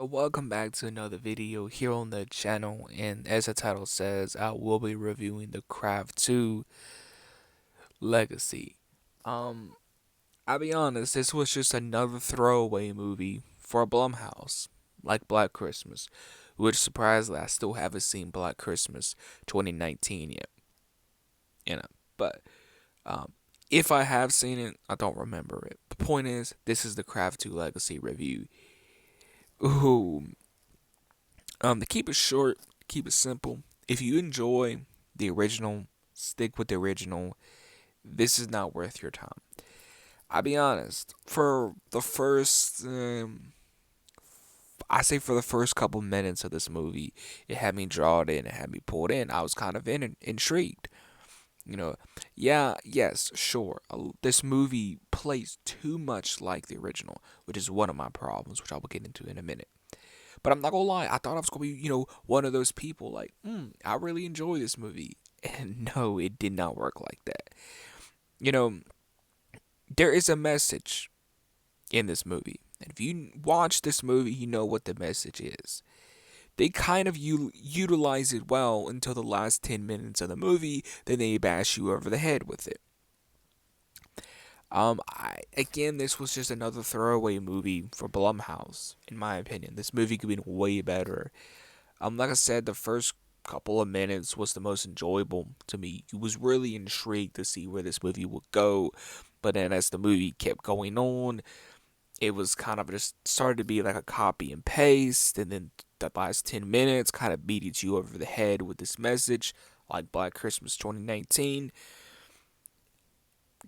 Welcome back to another video here on the channel, and as the title says, I will be reviewing the Craft 2 Legacy. Um, I'll be honest, this was just another throwaway movie for Blumhouse, like Black Christmas, which surprisingly I still haven't seen Black Christmas 2019 yet. You know, but um, if I have seen it, I don't remember it. The point is, this is the Craft 2 Legacy review. Ooh, to keep it short, keep it simple. If you enjoy the original, stick with the original. This is not worth your time. I'll be honest. For the first, I say for the first couple minutes of this movie, it had me drawn in, it had me pulled in. I was kind of intrigued. You know, yeah, yes, sure. This movie plays too much like the original, which is one of my problems, which I will get into in a minute. But I'm not gonna lie, I thought I was gonna be, one of those people like, I really enjoy this movie. And no, it did not work like that. You know, there is a message in this movie. And if you watch this movie, you know what the message is. They kind of utilize it well until the last 10 minutes of the movie, then they bash you over the head with it. Again, this was just another throwaway movie for Blumhouse, in my opinion. This movie could be way better. Like I said, the first couple of minutes was the most enjoyable to me. You was really intrigued to see where this movie would go, but then as the movie kept going on, it was kind of just started to be like a copy and paste, and then the last 10 minutes kind of beat you over the head with this message, like Black Christmas 2019.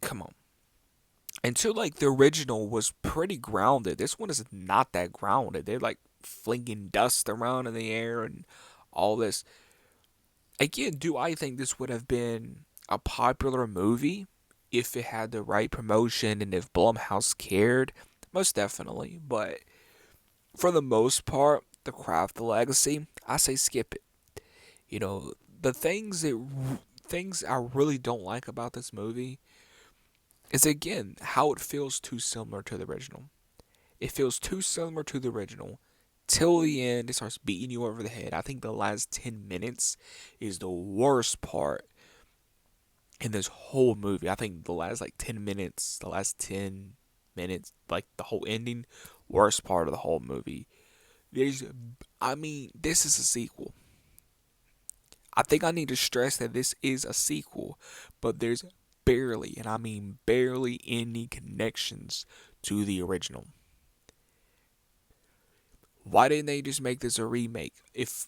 Come on. Until like the original was pretty grounded. This one is not that grounded. They're like flinging dust around in the air and all this. Again, do I think this would have been a popular movie if it had the right promotion and if Blumhouse cared? Most definitely. But for the most part, the Craft the Legacy, I say skip it. You know, the things I really don't like about this movie is again how it feels too similar to the original. It feels too similar to the original. Till the end, it starts beating you over the head. I think the last 10 minutes is the worst part in this whole movie. I think the last 10 minutes, like the whole ending, worst part of the whole movie. There's, this is a sequel. I think I need to stress that this is a sequel, but there's barely, and I mean barely, any connections to the original. Why didn't they just make this a remake? If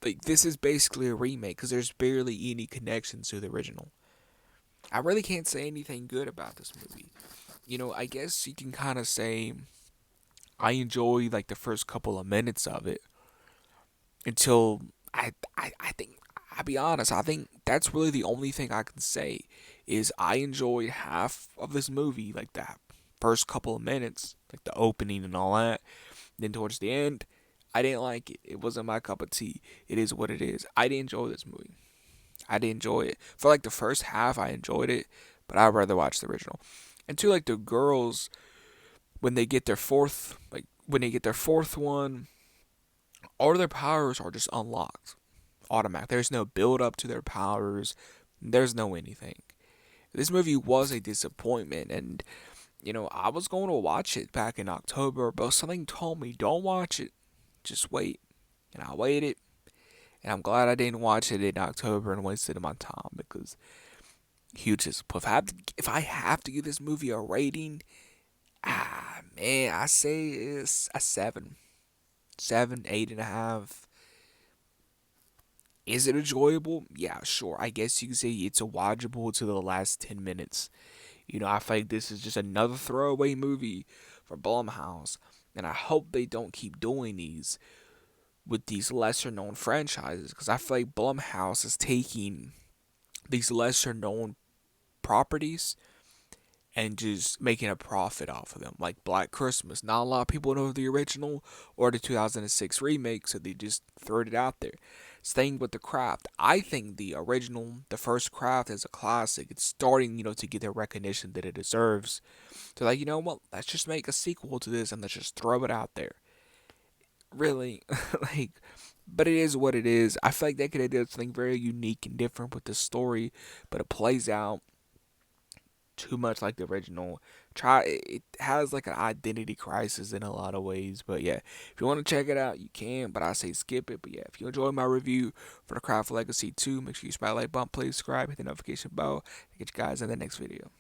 like this is basically a remake because there's barely any connections to the original. I really can't say anything good about this movie. I guess you can kind of say I enjoy like the first couple of minutes of it until I think I'll be honest. I think that's really the only thing I can say is I enjoyed half of this movie, like that first couple of minutes, like the opening and all that. Then towards the end, I didn't like it. It wasn't my cup of tea. It is what it is. I didn't enjoy this movie. I did enjoy it. For like the first half, I enjoyed it, but I'd rather watch the original. And two, like the girls, when they get their fourth one, all of their powers are just unlocked, automatic. There's no build up to their powers. There's no anything. This movie was a disappointment, and I was going to watch it back in October, but something told me don't watch it, just wait. And I waited, and I'm glad I didn't watch it in October and wasted my time because huge disappointment. If I have to give this movie a rating, man, I say it's a 7, 8.5. Is it enjoyable? Yeah, sure. I guess you could say it's a watchable to the last 10 minutes. I feel like this is just another throwaway movie for Blumhouse, and I hope they don't keep doing these with these lesser known franchises because I feel like Blumhouse is taking these lesser known properties and just making a profit off of them. Like Black Christmas. Not a lot of people know the original or the 2006 remake, so they just threw it out there. Staying with the Craft, I think the original, the first Craft, is a classic. It's starting, to get the recognition that it deserves. So, like, you know what? Let's just make a sequel to this and let's just throw it out there. really, like, but it is what it is. I feel like they could have done something very unique and different with the story, but it plays out too much like the original. It has like an identity crisis in a lot of ways, but yeah, if you want to check it out, you can. But I say skip it. But yeah, if you enjoyed my review for the Craft Legacy 2, make sure you smash that like button, please subscribe, hit the notification bell, and get you guys in the next video.